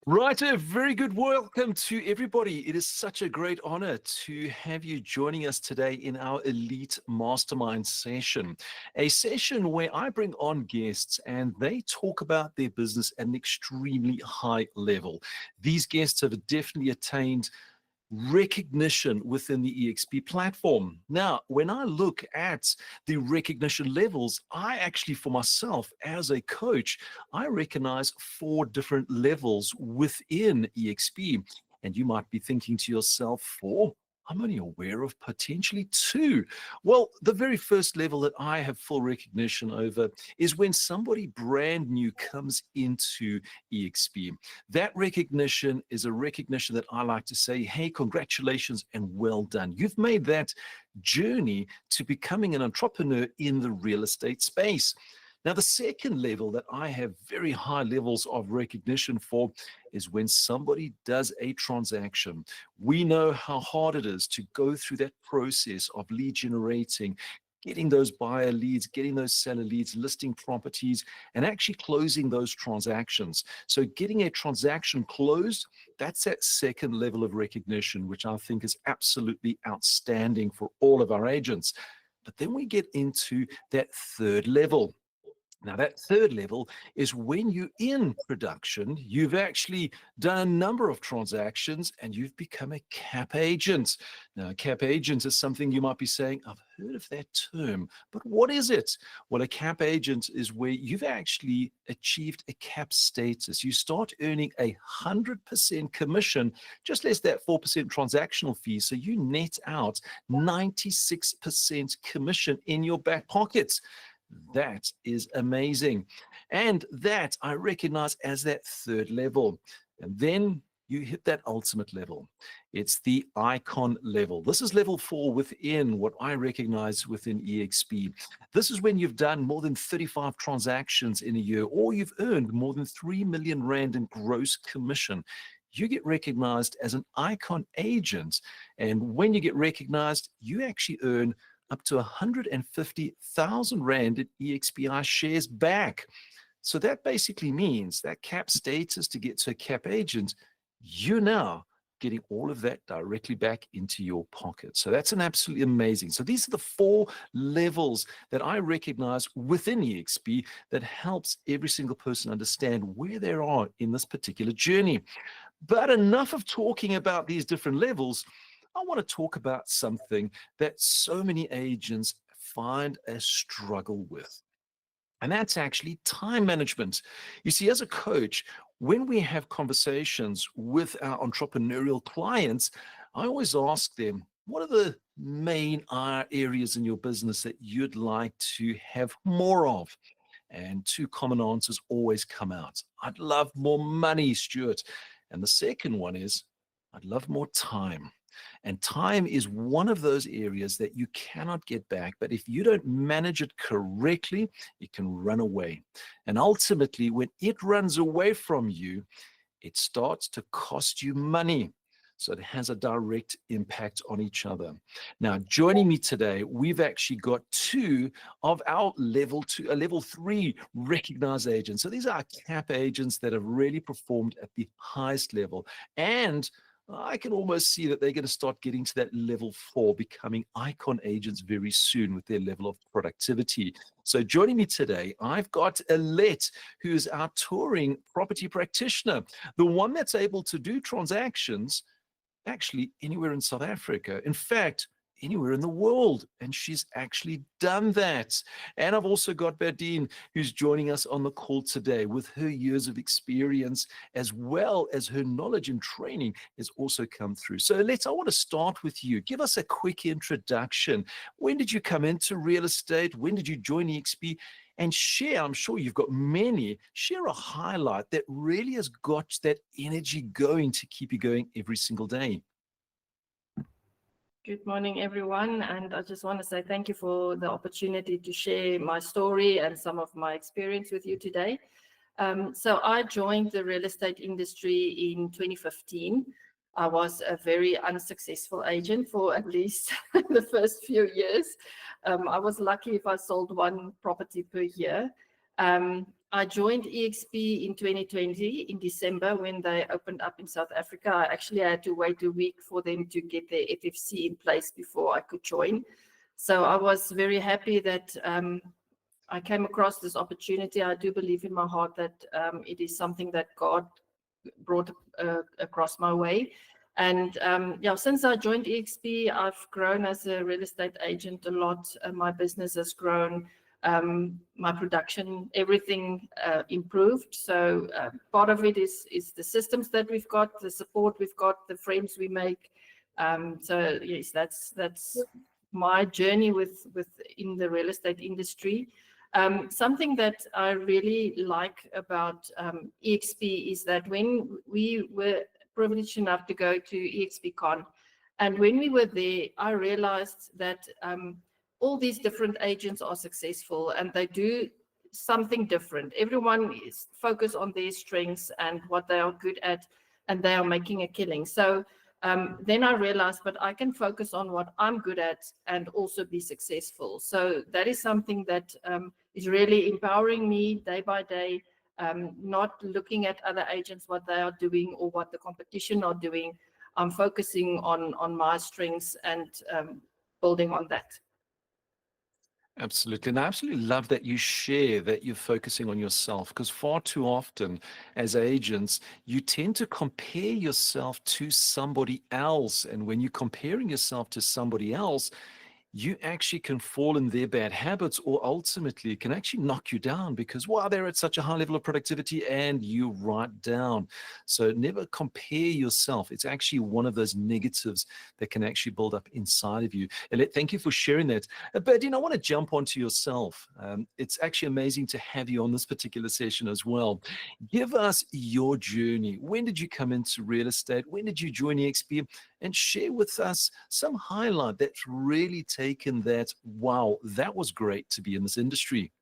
Right, a very good welcome to everybody. It is such a great honor to have you joining us today in our Elite Mastermind session, a session where I bring on guests and they talk about their business at an extremely high level. These guests have definitely attained recognition within the eXp platform. Now, when I look at the recognition levels, I actually, for myself as a coach, I recognize 4 different levels within eXp. And you might be thinking to yourself, 4? I'm only aware of potentially 2. Well, the very first level that I have full recognition over is when somebody brand new comes into eXp. That recognition is a recognition that I like to say, hey, congratulations and well done. You've made that journey to becoming an entrepreneur in the real estate space. Now, the second level that I have very high levels of recognition for is when somebody does a transaction. We know how hard it is to go through that process of lead generating, getting those buyer leads, getting those seller leads, listing properties, and actually closing those transactions. So getting a transaction closed, that's that second level of recognition, which I think is absolutely outstanding for all of our agents. But then we get into that third level. Now, that third level is when you're in production, you've actually done a number of transactions and you've become a cap agent. Now, a cap agent is something you might be saying, I've heard of that term, but what is it? Well, a cap agent is where you've actually achieved a cap status. You start earning 100% commission, just less that 4% transactional fee. So you net out 96% commission in your back pockets. That is amazing. And that I recognize as that third level. And then you hit that ultimate level. It's the icon level. This is level 4 within what I recognize within eXp. This is when you've done more than 35 transactions in a year, or you've earned more than 3 million Rand in gross commission. You get recognized as an icon agent. And when you get recognized, you actually earn up to 150,000 Rand in eXp shares back. So that basically means that cap status to get to a cap agent, you're now getting all of that directly back into your pocket. So that's an absolutely amazing. So these are the 4 levels that I recognize within eXp that helps every single person understand where they are in this particular journey. But enough of talking about these different levels. I want to talk about something that so many agents find a struggle with. And that's actually time management. You see, as a coach, when we have conversations with our entrepreneurial clients, I always ask them, what are the main areas in your business that you'd like to have more of? And 2 common answers always come out. I'd love more money, Stuart. And the second one is, I'd love more time. And time is one of those areas that you cannot get back. But if you don't manage it correctly, it can run away. And ultimately, when it runs away from you, it starts to cost you money. So it has a direct impact on each other. Now, joining me today, we've actually got 2 of our level 3 recognized agents. So these are cap agents that have really performed at the highest level. And I can almost see that they're going to start getting to that level 4, becoming icon agents very soon with their level of productivity. So joining me today, I've got Alet, who's our touring property practitioner, the one that's able to do transactions actually anywhere in South Africa. In fact, anywhere in the world. And she's actually done that. And I've also got Berdine, who's joining us on the call today with her years of experience, as well as her knowledge and training has also come through. So I want to start with you. Give us a quick introduction. When did you come into real estate? When did you join eXp? And share, I'm sure you've got many, share a highlight that really has got that energy going to keep you going every single day. Good morning, everyone. And I just want to say thank you for the opportunity to share my story and some of my experience with you today. So I joined the real estate industry in 2015. I was a very unsuccessful agent for at least the first few years. I was lucky if I sold 1 property per year. I joined eXp in 2020 in December when they opened up in South Africa. I actually had to wait a week for them to get their FFC in place before I could join. So I was very happy that I came across this opportunity. I do believe in my heart that it is something that God brought across my way. And yeah, since I joined eXp, I've grown as a real estate agent a lot. My business has grown. My production, everything improved. So part of it is the systems that we've got, the support we've got, the frames we make. So yes, that's my journey in the real estate industry. Something that I really like about eXp is that when we were privileged enough to go to eXpCon, and when we were there, I realized that all these different agents are successful and they do something different. Everyone is focused on their strengths and what they are good at, and they are making a killing. So then I realized, but I can focus on what I'm good at and also be successful. So that is something that is really empowering me day by day, not looking at other agents, what they are doing or what the competition are doing. I'm focusing on my strengths and building on that. Absolutely. And I absolutely love that you share that you're focusing on yourself, because far too often as agents, you tend to compare yourself to somebody else. And when you're comparing yourself to somebody else, you actually can fall in their bad habits, or ultimately it can actually knock you down because, wow, they're at such a high level of productivity and you right down. So never compare yourself. It's actually one of those negatives that can actually build up inside of you. Alet, thank you for sharing that. Berdine, I want to jump onto yourself. It's actually amazing to have you on this particular session as well. Give us your journey. When did you come into real estate? When did you join eXp? And share with us some highlight that's really taken that, wow, that was great to be in this industry.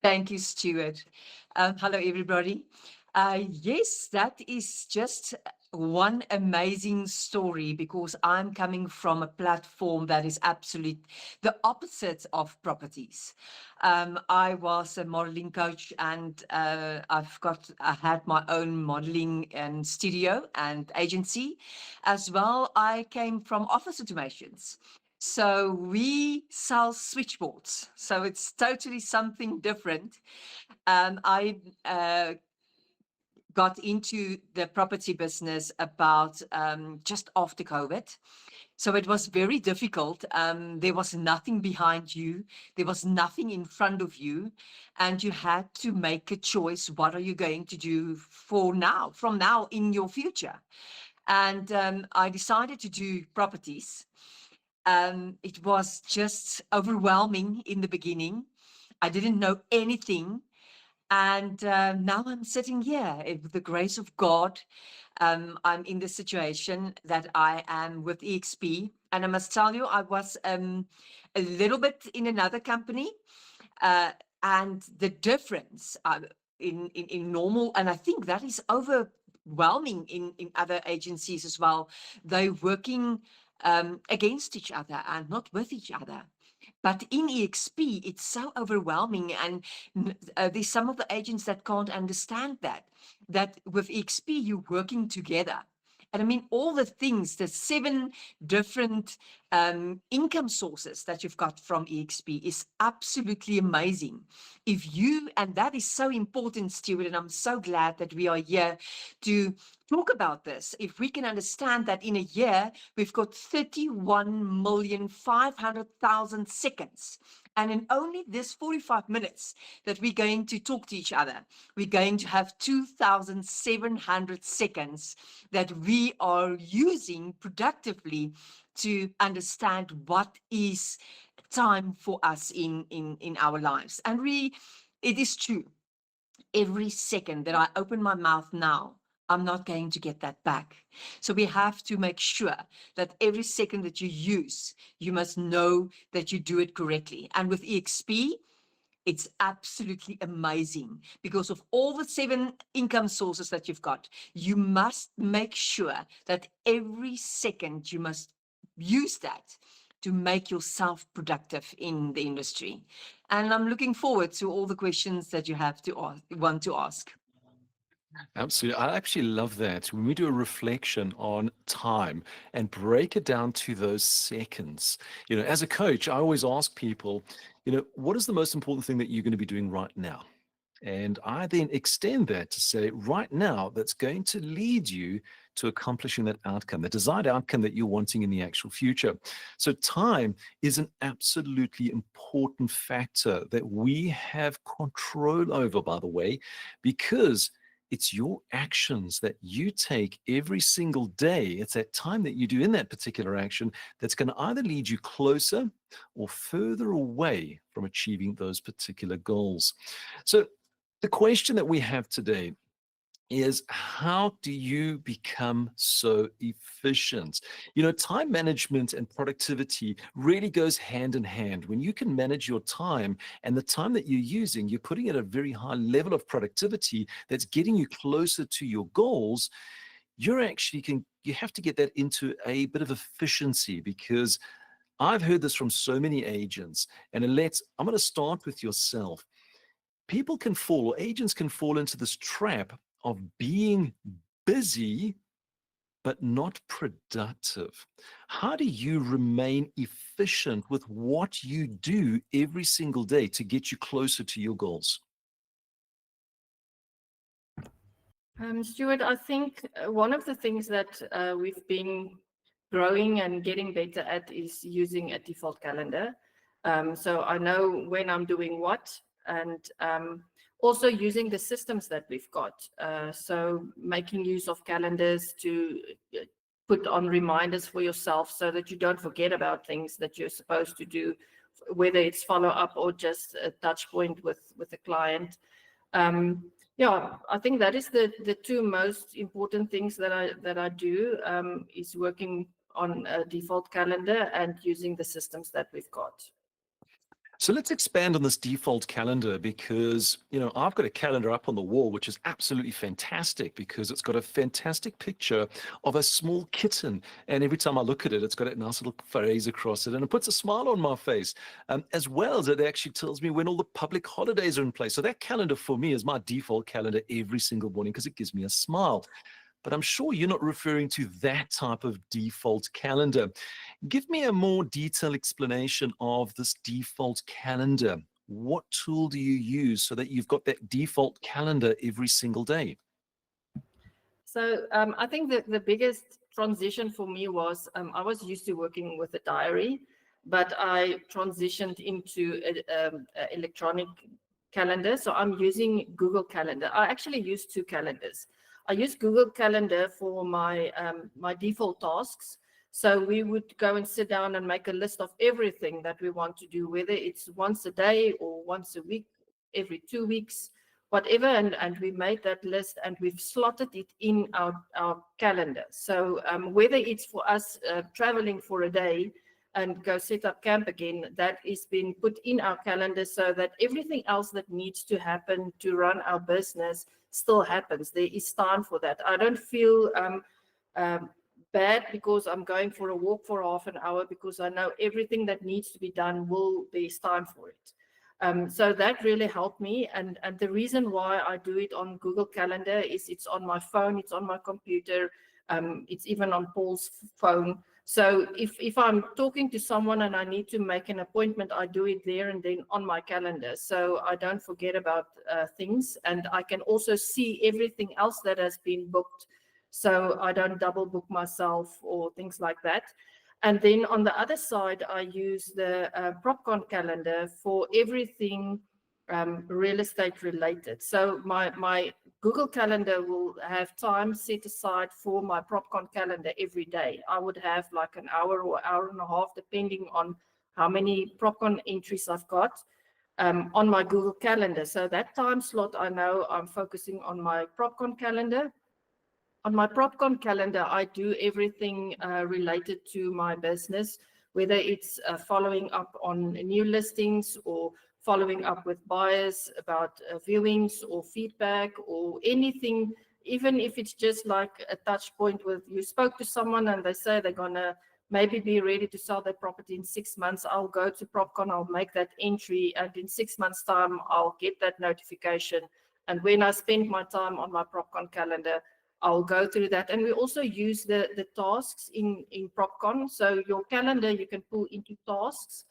Thank you, Stuart. Hello, everybody. Yes, that is just one amazing story, because I'm coming from a platform that is absolute the opposite of properties. I was a modeling coach, and I had my own modeling and studio and agency as well. I came from office automations. So we sell switchboards. So it's totally something different. I got into the property business about just after COVID. So it was very difficult. There was nothing behind you. There was nothing in front of you. And you had to make a choice. What are you going to do from now in your future? And I decided to do properties. It was just overwhelming in the beginning. I didn't know anything. And now I'm sitting here with the grace of God. I'm in the situation that I am with eXp. And I must tell you, I was a little bit in another company. And the difference in normal, and I think that is overwhelming in other agencies as well. They're working against each other and not with each other. But in eXp, it's so overwhelming, and there's some of the agents that can't understand that with eXp, you're working together. And I mean, all the things, the 7 different income sources that you've got from eXp is absolutely amazing. And that is so important, Stuart, and I'm so glad that we are here to talk about this. If we can understand that in a year, we've got 31,500,000 seconds. And in only this 45 minutes that we're going to talk to each other, we're going to have 2,700 seconds that we are using productively to understand what is time for us in our lives. And it is true. Every second that I open my mouth now, I'm not going to get that back. So we have to make sure that every second that you use, you must know that you do it correctly. And with eXp, it's absolutely amazing because of all the 7 income sources that you've got. You must make sure that every second you must use that to make yourself productive in the industry. And I'm looking forward to all the questions that you have to want to ask. Absolutely. I actually love that. When we do a reflection on time and break it down to those seconds, as a coach, I always ask people, what is the most important thing that you're going to be doing right now? And I then extend that to say, right now, that's going to lead you to accomplishing that outcome, the desired outcome that you're wanting in the actual future. So time is an absolutely important factor that we have control over, by the way, because it's your actions that you take every single day. It's that time that you do in that particular action that's going to either lead you closer or further away from achieving those particular goals. So the question that we have today is, how do you become so efficient? Time management and productivity really goes hand in hand. When you can manage your time and the time that you're using, you're putting at a very high level of productivity that's getting you closer to your goals. You have to get that into a bit of efficiency, because I've heard this from so many agents. And Alet, I'm going to start with yourself. Agents can fall into this trap of being busy, but not productive. How do you remain efficient with what you do every single day to get you closer to your goals? Stuart, I think one of the things that we've been growing and getting better at is using a default calendar. So I know when I'm doing what, and also using the systems that we've got. So making use of calendars to put on reminders for yourself so that you don't forget about things that you're supposed to do, whether it's follow up or just a touch point with a client. Yeah, I think that is the two most important things that I do, is working on a default calendar and using the systems that we've got. So let's expand on this default calendar, because, I've got a calendar up on the wall, which is absolutely fantastic because it's got a fantastic picture of a small kitten. And every time I look at it, it's got a nice little phrase across it, and it puts a smile on my face, as well as it actually tells me when all the public holidays are in place. So that calendar for me is my default calendar every single morning because it gives me a smile. But I'm sure you're not referring to that type of default calendar. Give me a more detailed explanation of this default calendar. What tool do you use so that you've got that default calendar every single day? So I think that the biggest transition for me was I was used to working with a diary, but I transitioned into an electronic calendar. So I'm using Google Calendar. I actually use two calendars. I use Google Calendar for my my default tasks. So we would go and sit down and make a list of everything that we want to do, whether it's once a day or once a week, every 2 weeks, whatever. And we made that list and we've slotted it in our calendar. So whether it's for us traveling for a day and go set up camp again, that is been put in our calendar so that everything else that needs to happen to run our business still happens. There is time for that. I don't feel bad because I'm going for a walk for half an hour, because I know everything that needs to be done there's time for it. So that really helped me. And the reason why I do it on Google Calendar is it's on my phone, it's on my computer, it's even on Paul's phone. So if I'm talking to someone and I need to make an appointment, I do it there and then on my calendar. So I don't forget about things. And I can also see everything else that has been booked, so I don't double book myself or things like that. And then on the other side, I use the PropCon calendar for everything real estate related. So my Google Calendar will have time set aside for my PropCon calendar every day. I would have like an hour or hour and a half, depending on how many PropCon entries I've got on my Google Calendar. So that time slot, I know I'm focusing on my PropCon calendar. On my PropCon calendar, I do everything related to my business, whether it's following up on new listings or following up with buyers about viewings or feedback or anything, even if it's just like a touch point with you spoke to someone and they say they're going to maybe be ready to sell that property in 6 months. I'll go to PropCon, I'll make that entry, and in 6 months' time, I'll get that notification. And when I spend my time on my PropCon calendar, I'll go through that. And we also use the tasks in PropCon. So your calendar, you can pull into tasks.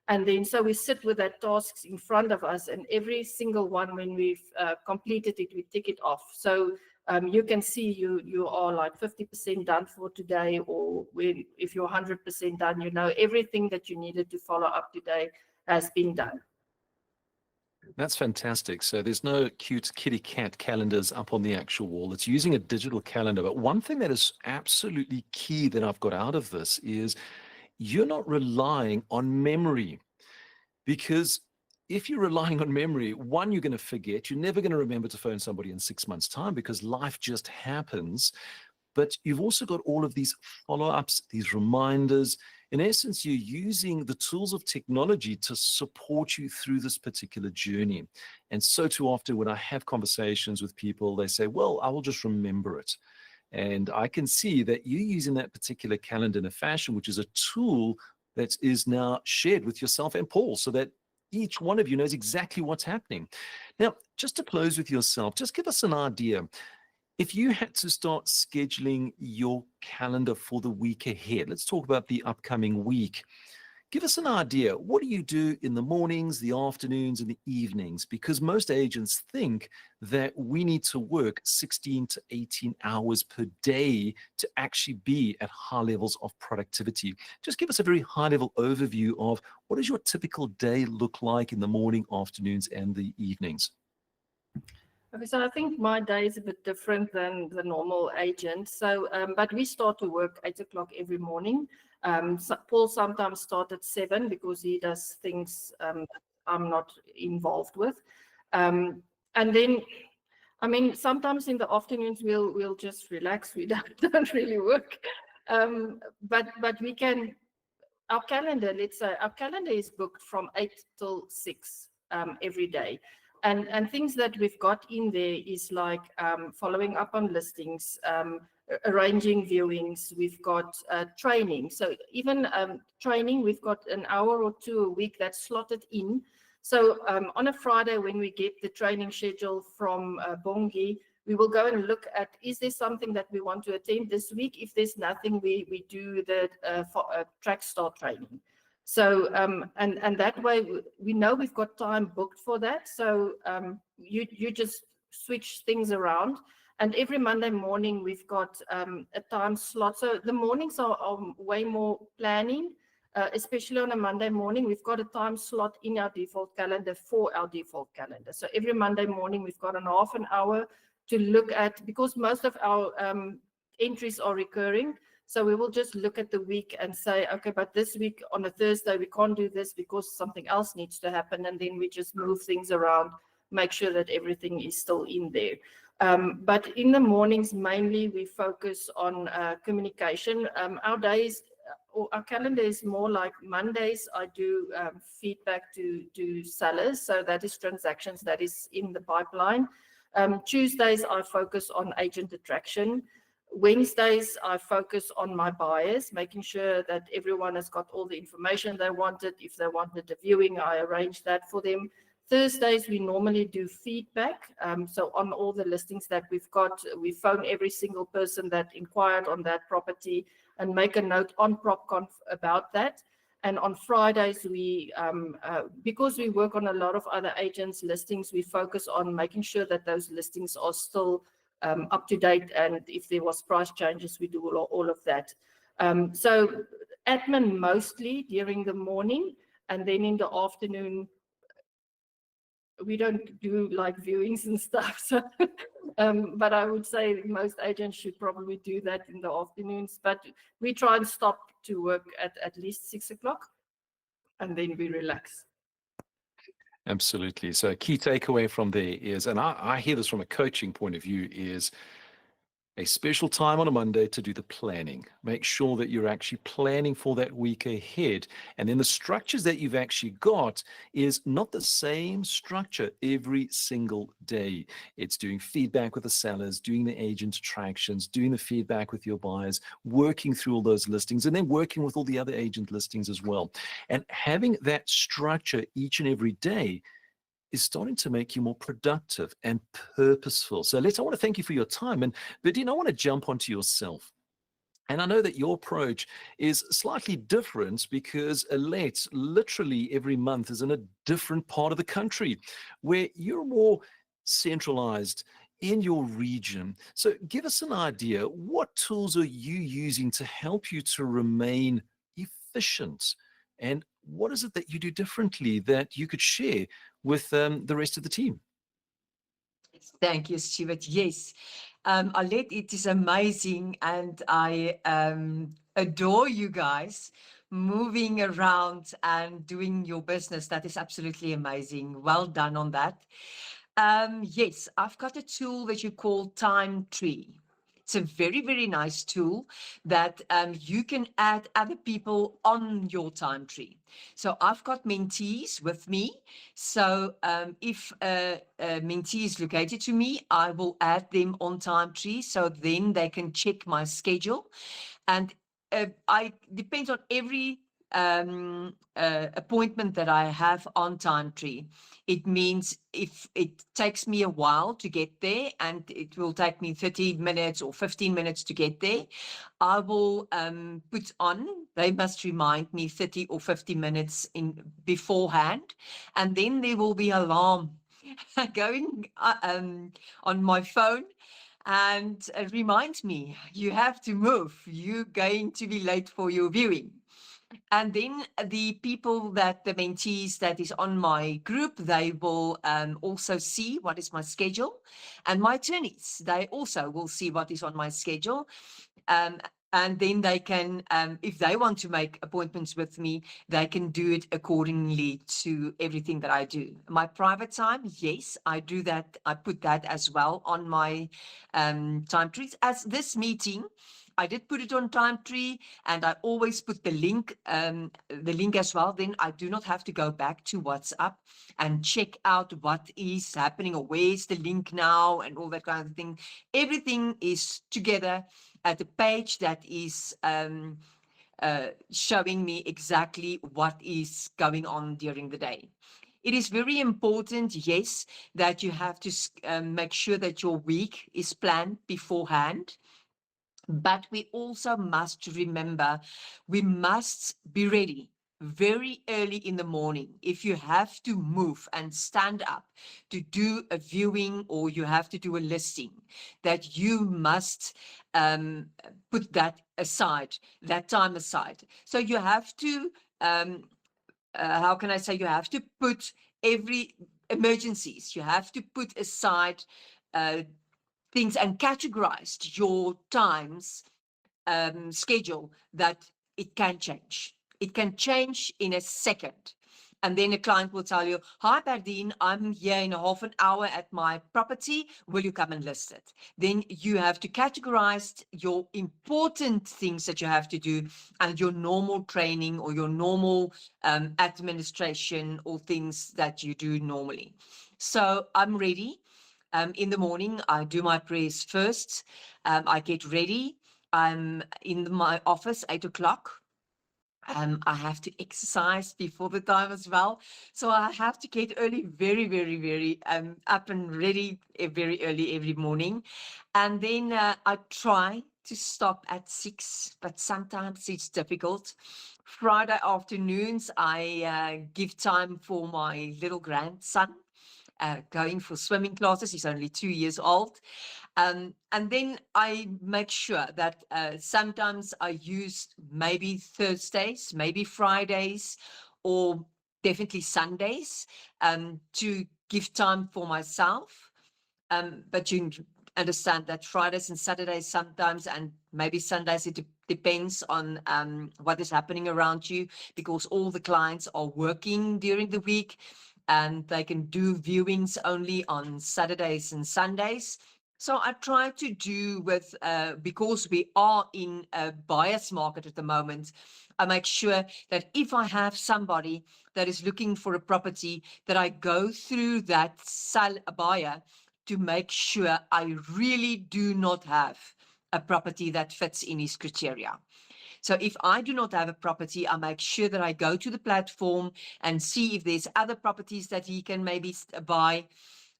And then so we sit with that tasks in front of us, and every single one, when we've completed it, we tick it off. So you can see you are like 50% done for today, or if you're 100% done, you know everything that you needed to follow up today has been done. That's fantastic. So there's no cute kitty cat calendars up on the actual wall. It's using a digital calendar. But one thing that is absolutely key that I've got out of this is you're not relying on memory, because if you're relying on memory, one, you're going to forget. You're never going to remember to phone somebody in 6 months' time because life just happens. But you've also got all of these follow-ups, these reminders. In essence, you're using the tools of technology to support you through this particular journey. And so too often when I have conversations with people, they say, well, I will just remember it. And I can see that you're using that particular calendar in a fashion, which is a tool that is now shared with yourself and Paul, so that each one of you knows exactly what's happening. Now, just to close with yourself, just give us an idea. If you had to start scheduling your calendar for the week ahead, let's talk about the upcoming week. Give us an idea. What do you do in the mornings, the afternoons, and the evenings? Because most agents think that we need to work 16 to 18 hours per day to actually be at high levels of productivity. Just give us a very high-level overview of what does your typical day look like in the morning, afternoons, and the evenings? Okay, so I think my day is a bit different than the normal agent. So, but we start to work 8 o'clock every morning. So Paul sometimes starts at 7 because he does things that I'm not involved with. And then, I mean, sometimes in the afternoons we'll just relax. We don't really work. But we can. Our calendar, let's say, our calendar is booked from 8 till 6 every day. And things that we've got in there is like following up on listings, arranging viewings, we've got training. So even training, we've got an hour or two a week that's slotted in. So on a Friday, when we get the training schedule from Bongi, we will go and look at, is there something that we want to attend this week? If there's nothing, we do the track star training. So, and that way we know we've got time booked for that. So you just switch things around. And every Monday morning we've got a time slot. So the mornings are way more planning, especially on a Monday morning. We've got a time slot in our default calendar for our default calendar. So every Monday morning we've got half an hour to look at, because most of our entries are recurring. So we will just look at the week and say, okay, but this week on a Thursday, we can't do this because something else needs to happen. And then we just move things around, make sure that everything is still in there. But in the mornings, mainly we focus on communication. Our days, or our calendar is more like Mondays, I do feedback to sellers. So that is transactions that is in the pipeline. Tuesdays, I focus on agent attraction. Wednesdays, I focus on my buyers, making sure that everyone has got all the information they wanted. If they wanted a viewing, I arrange that for them. Thursdays, we normally do feedback. So on all the listings that we've got, we phone every single person that inquired on that property and make a note on PropCon about that. And on Fridays, we, because we work on a lot of other agents' listings, we focus on making sure that those listings are still up to date, and if there was price changes, we do all of that. So admin mostly during the morning, and then in the afternoon we don't do like viewings and stuff. So, but I would say most agents should probably do that in the afternoons. But we try and stop to work at least 6 o'clock, and then we relax. Absolutely. So a key takeaway from there is, and I hear this from a coaching point of view, is a special time on a Monday to do the planning. Make sure that you're actually planning for that week ahead. And then the structures that you've actually got is not the same structure every single day. It's doing feedback with the sellers, doing the agent attractions, doing the feedback with your buyers, working through all those listings, and then working with all the other agent listings as well. And having that structure each and every day is starting to make you more productive and purposeful. So I want to thank you for your time. And Berdine, I want to jump onto yourself. And I know that your approach is slightly different because Alet literally every month is in a different part of the country where you're more centralized in your region. So give us an idea, what tools are you using to help you to remain efficient? And what is it that you do differently that you could share with the rest of the team? Thank you, Stuart. Yes, Alet, it is amazing, and I adore you guys moving around and doing your business. That is absolutely amazing. Well done on that. Yes, I've got a tool that you call Time Tree. It's a very, very nice tool that you can add other people on your time tree. So I've got mentees with me. So if a mentee is located to me, I will add them on time tree. So then they can check my schedule. And I depends on every appointment that I have on time tree. It means if it takes me a while to get there and it will take me 30 minutes or 15 minutes to get there, I will put on, they must remind me 30 or 50 minutes in beforehand, and then there will be alarm going on my phone and reminds me, you have to move, you're going to be late for your viewing. And then the people that the mentees that is on my group, they will also see what is my schedule, and my attorneys, they also will see what is on my schedule. And then they can, if they want to make appointments with me, they can do it accordingly to everything that I do. My private time, yes, I do that. I put that as well on my time trees. As this meeting, I did put it on time tree, and I always put the link as well. Then I do not have to go back to WhatsApp and check out what is happening or where's the link now and all that kind of thing. Everything is together at a page that is showing me exactly what is going on during the day. It is very important, yes, that you have to make sure that your week is planned beforehand. But we also must remember, we must be ready very early in the morning. If you have to move and stand up to do a viewing or you have to do a listing, that you must put that aside, that time aside. So you have to, how can I say, you have to put every emergencies, you have to put aside things and categorized your times schedule that it can change. It can change in a second. And then a client will tell you, hi, Berdine, I'm here in a half an hour at my property. Will you come and list it? Then you have to categorize your important things that you have to do and your normal training or your normal administration or things that you do normally. So I'm ready. In the morning, I do my prayers first. I get ready. I'm in my office, 8 o'clock. I have to exercise before the time as well. So I have to get early, very, very, very up and ready very early every morning. And then I try to stop at 6, but sometimes it's difficult. Friday afternoons, I give time for my little grandson. Going for swimming classes. He's only 2 years old. And then I make sure that sometimes I use maybe Thursdays, maybe Fridays, or definitely Sundays to give time for myself. But you understand that Fridays and Saturdays sometimes, and maybe Sundays, it depends on what is happening around you, because all the clients are working during the week and they can do viewings only on Saturdays and Sundays. So I try to do with, because we are in a buyer's market at the moment, I make sure that if I have somebody that is looking for a property, that I go through that buyer to make sure I really do not have a property that fits in his criteria. So if I do not have a property, I make sure that I go to the platform and see if there's other properties that he can maybe buy.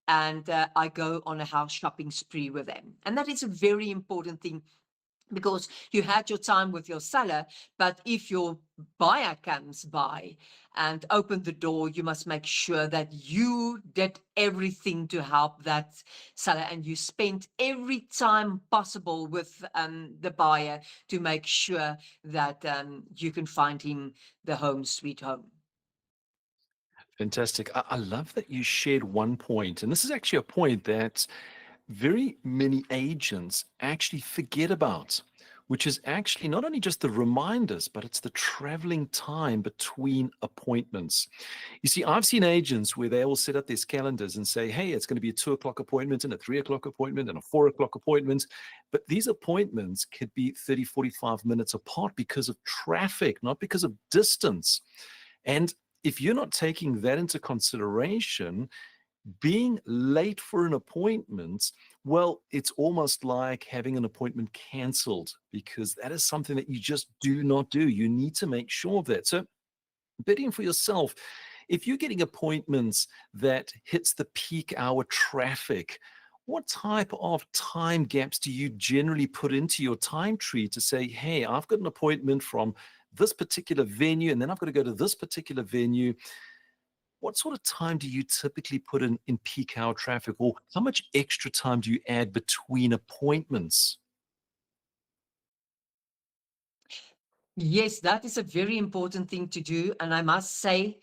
And I go on a house shopping spree with them. And that is a very important thing, because you had your time with your seller, but if your buyer comes by and open the door, you must make sure that you did everything to help that seller, and you spent every time possible with the buyer to make sure that you can find him the home sweet home. Fantastic. I love that you shared one point, and this is actually a point that very many agents actually forget about, which is actually not only just the reminders, but it's the traveling time between appointments. You see, I've seen agents where they will set up their calendars and say, hey, it's going to be a 2 o'clock appointment and a 3 o'clock appointment and a 4 o'clock appointment. But these appointments could be 30, 45 minutes apart because of traffic, not because of distance. And if you're not taking that into consideration, being late for an appointment, well, it's almost like having an appointment canceled, because that is something that you just do not do. You need to make sure of that. So bidding for yourself, if you're getting appointments that hits the peak hour traffic, what type of time gaps do you generally put into your time tree to say, hey, I've got an appointment from this particular venue, and then I've got to go to this particular venue? What sort of time do you typically put in peak hour traffic, or how much extra time do you add between appointments? Yes, that is a very important thing to do. And I must say,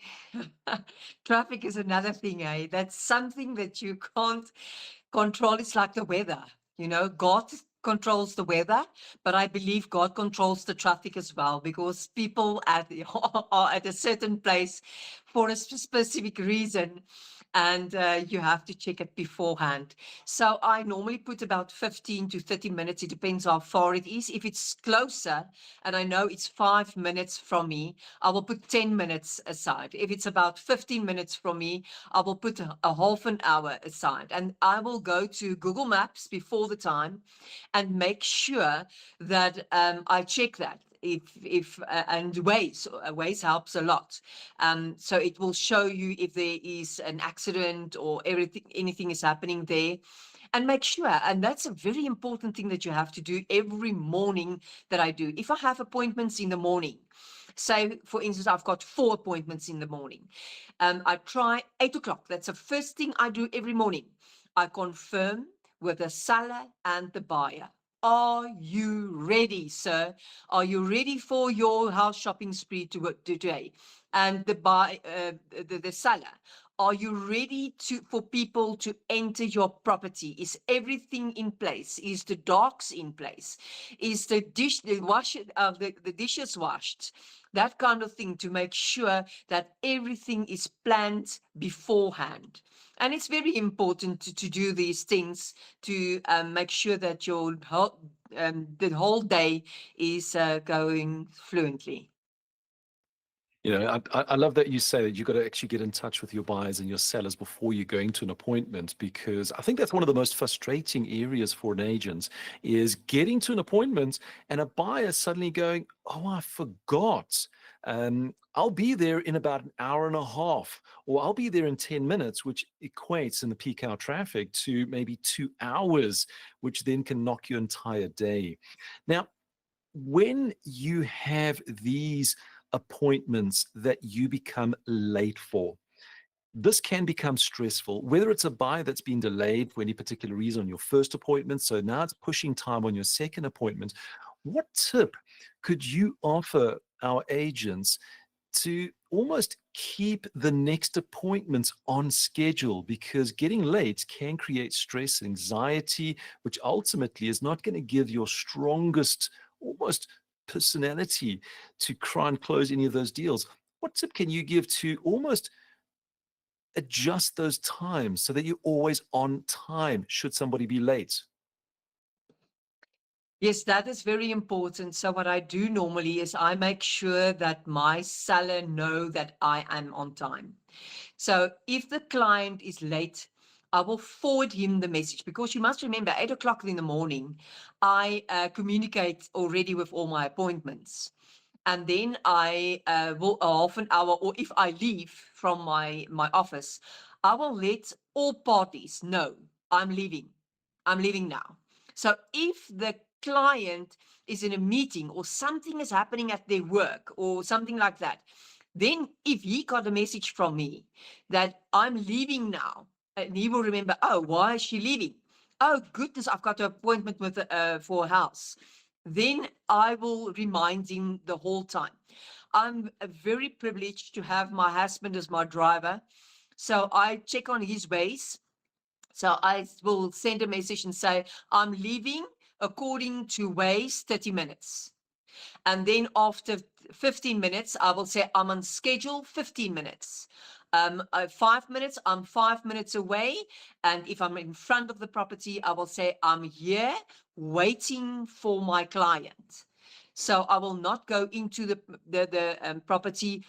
traffic is another thing, eh? That's something that you can't control. It's like the weather, God controls the weather, but I believe God controls the traffic as well, because people are at a certain place for a specific reason, and you have to check it beforehand. So I normally put about 15 to 30 minutes. It depends how far it is. If it's closer and I know it's 5 minutes from me, I will put 10 minutes aside. If it's about 15 minutes from me, I will put a half an hour aside, and I will go to Google Maps before the time and make sure that I check that. And Waze helps a lot. So it will show you if there is an accident or anything is happening there, and make sure. And that's a very important thing that you have to do every morning that I do. If I have appointments in the morning, say, for instance, I've got 4 appointments in the morning, I try 8 o'clock. That's the first thing I do every morning. I confirm with the seller and the buyer. Are you ready, sir? Are you ready for your house shopping spree today? And the seller, are you ready for people to enter your property? Is everything in place? Is the dogs in place? Is the dishes washed? That kind of thing, to make sure that everything is planned beforehand. And it's very important to do these things to make sure that the whole day is going fluently. I love that you say that you've got to actually get in touch with your buyers and your sellers before you're going to an appointment, because I think that's one of the most frustrating areas for an agent, is getting to an appointment and a buyer suddenly going, oh, I forgot. I'll be there in about an hour and a half, or I'll be there in 10 minutes, which equates in the peak hour traffic to maybe 2 hours, which then can knock your entire day. Now, when you have these appointments that you become late for, this can become stressful, whether it's a buyer that's been delayed for any particular reason on your first appointment, so now it's pushing time on your second appointment. What tip could you offer our agents to almost keep the next appointments on schedule? Because getting late can create stress and anxiety, which ultimately is not going to give your strongest almost personality to try and close any of those deals. What tip can you give to almost adjust those times so that you're always on time should somebody be late? Yes, that is very important. So what I do normally is I make sure that my seller know that I am on time. So if the client is late, I will forward him the message, because you must remember 8 o'clock in the morning, I communicate already with all my appointments. And then I will half an hour, or if I leave from my office, I will let all parties know I'm leaving. I'm leaving now. So if the client is in a meeting or something is happening at their work or something like that, then if he got a message from me that I'm leaving now, and he will remember, oh, why is she leaving? Oh, goodness, I've got an appointment with for a house. Then I will remind him the whole time. I'm very privileged to have my husband as my driver. So I check on his ways. So I will send a message and say, I'm leaving according to Waze 30 minutes. And then after 15 minutes, I will say, I'm on schedule 15 minutes. 5 minutes, I'm 5 minutes away. And if I'm in front of the property, I will say, I'm here waiting for my client. So I will not go into the property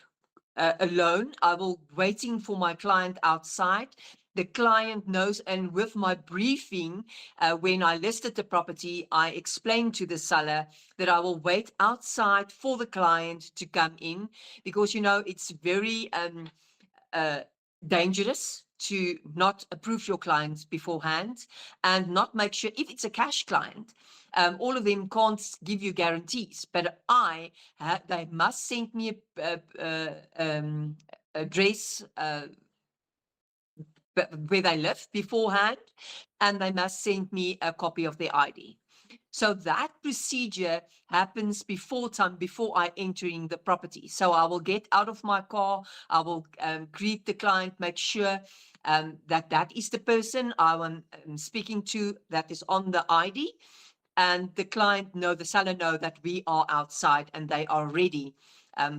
alone. I will waiting for my client outside. The client knows, and with my briefing, when I listed the property, I explained to the seller that I will wait outside for the client to come in, because, you know, it's very dangerous to not approve your clients beforehand and not make sure, if it's a cash client, all of them can't give you guarantees, but they must send me a address where they live beforehand, and they must send me a copy of their ID. So that procedure happens before I entering the property. So I will get out of my car, I will greet the client, make sure that is the person I am speaking to, that is on the ID, and the seller know that we are outside and they are ready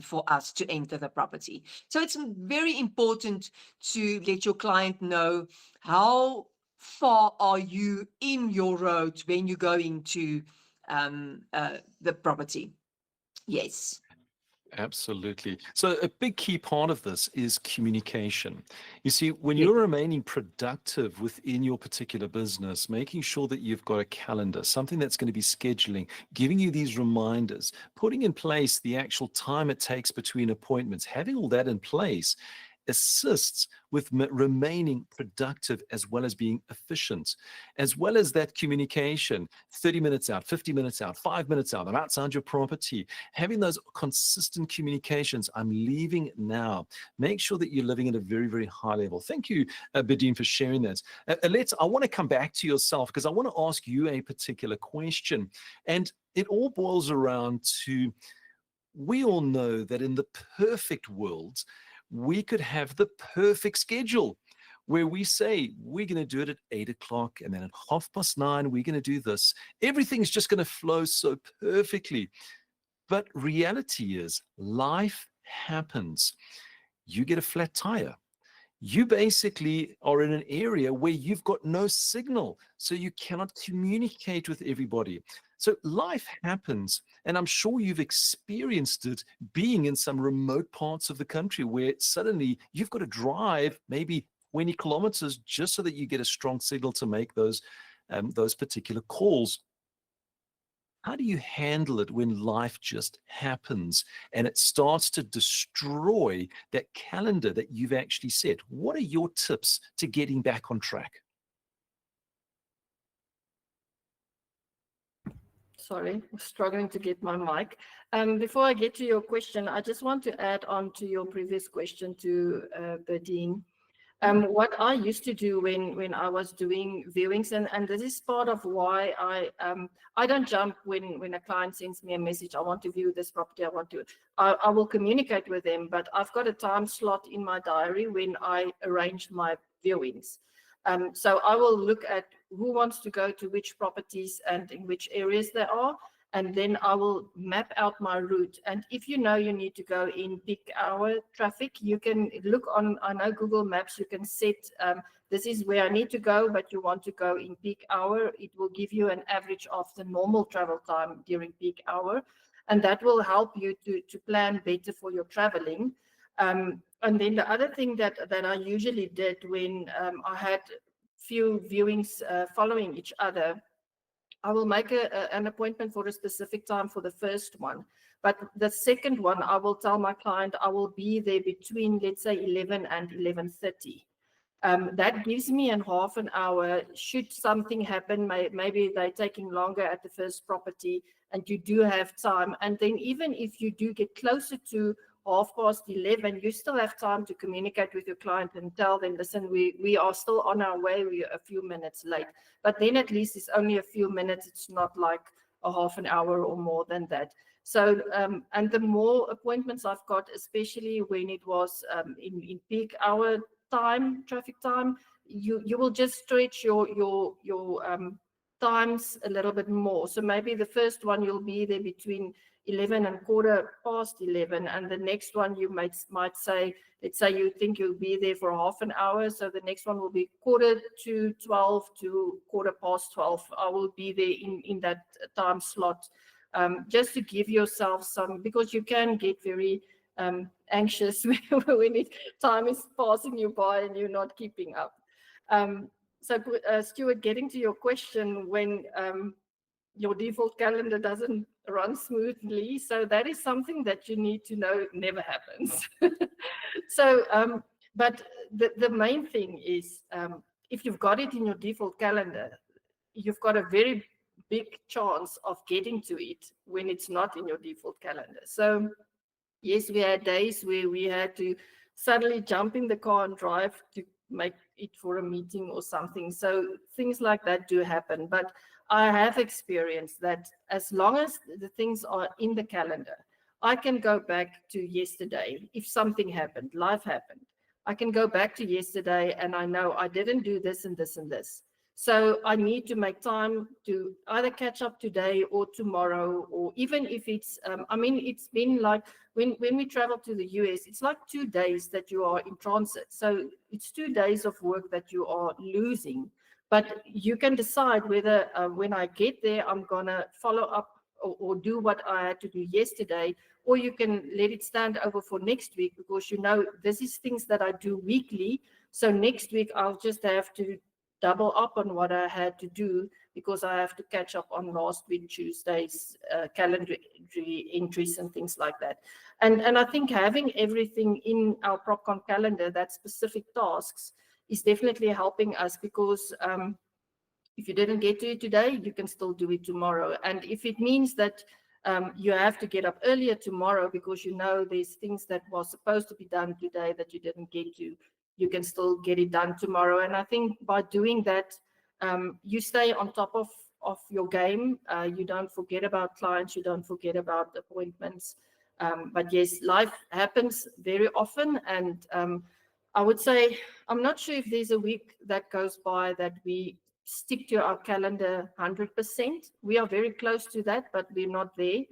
for us to enter the property. So it's very important to let your client know how far are you in your road when you're going to the property. Yes. Absolutely. So a big key part of this is communication. You see, when Yes. you're remaining productive within your particular business, making sure that you've got a calendar, something that's going to be scheduling, giving you these reminders, putting in place the actual time it takes between appointments, having all that in place assists with remaining productive as well as being efficient, as well as that communication, 30 minutes out, 50 minutes out, 5 minutes out, I'm outside your property, having those consistent communications, I'm leaving now. Make sure that you're living at a very, very high level. Thank you, Berdine, for sharing that. Alet, I want to come back to yourself because I want to ask you a particular question. And it all boils around to, we all know that in the perfect world, we could have the perfect schedule where we say we're going to do it at 8 o'clock and then at 9:30, we're going to do this. Everything's just going to flow so perfectly. But reality is life happens. You get a flat tire. You basically are in an area where you've got no signal, so you cannot communicate with everybody. So life happens, and I'm sure you've experienced it being in some remote parts of the country where suddenly you've got to drive maybe 20 kilometers just so that you get a strong signal to make those particular calls. How do you handle it when life just happens and it starts to destroy that calendar that you've actually set? What are your tips to getting back on track? Sorry, I'm struggling to get my mic. Before I get to your question, I just want to add on to your previous question to Berdine. What I used to do when I was doing viewings, and this is part of why I don't jump when a client sends me a message, I want to view this property, I will communicate with them, but I've got a time slot in my diary when I arrange my viewings. So I will look at who wants to go to which properties and in which areas they are. and then I will map out my route. And if you know you need to go in peak hour traffic, you can look on, I know Google Maps, you can set, this is where I need to go, but you want to go in peak hour. It will give you an average of the normal travel time during peak hour. And that will help you to plan better for your traveling. And then the other thing that I usually did when I had few viewings following each other, I will make an appointment for a specific time for the first one. But the second one, I will tell my client I will be there between, let's say, 11 and 11:30. That gives me a half an hour. Should something happen, maybe they're taking longer at the first property and you do have time. And then even if you do get closer to 11:30, you still have time to communicate with your client and tell them, listen, we are still on our way, we are a few minutes late. But then at least it's only a few minutes, it's not like a half an hour or more than that. So, and the more appointments I've got, especially when it was in peak hour time, traffic time, you will just stretch your times a little bit more. So maybe the first one you'll be there between 11 and 11:15, and the next one you might say, let's say you think you'll be there for half an hour, so the next one will be 11:45 to 12:15. I will be there in that time slot, just to give yourself some, because you can get very anxious when time is passing you by and you're not keeping up. So Stuart, getting to your question, when your default calendar doesn't run smoothly, so that is something that you need to know never happens. So, but the main thing is, if you've got it in your default calendar, you've got a very big chance of getting to it when it's not in your default calendar. So yes, we had days where we had to suddenly jump in the car and drive to make it for a meeting or something. So things like that do happen. But I have experienced that as long as the things are in the calendar, I can go back to yesterday. If something happened, life happened, I can go back to yesterday and I know I didn't do this and this and this. So I need to make time to either catch up today or tomorrow, or even if it's, I mean, it's been like when we travel to the US, it's like 2 days that you are in transit. So it's 2 days of work that you are losing. But you can decide whether when I get there, I'm going to follow up or do what I had to do yesterday, or you can let it stand over for next week, because you know this is things that I do weekly. So next week, I'll just have to double up on what I had to do, because I have to catch up on last week Tuesday's calendar entries and things like that. And I think having everything in our PropCon calendar, that specific tasks, is definitely helping us, because if you didn't get to it today, you can still do it tomorrow. And if it means that you have to get up earlier tomorrow because you know there's things that was supposed to be done today that you didn't get to, you can still get it done tomorrow. And I think by doing that, you stay on top of your game. You don't forget about clients, you don't forget about appointments. But yes, life happens very often. And I would say, I'm not sure if there's a week that goes by that we stick to our calendar 100%. We are very close to that, but we're not there.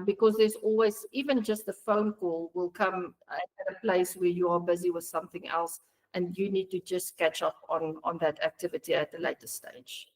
Because there's always, even just a phone call will come at a place where you are busy with something else and you need to just catch up on that activity at a later stage.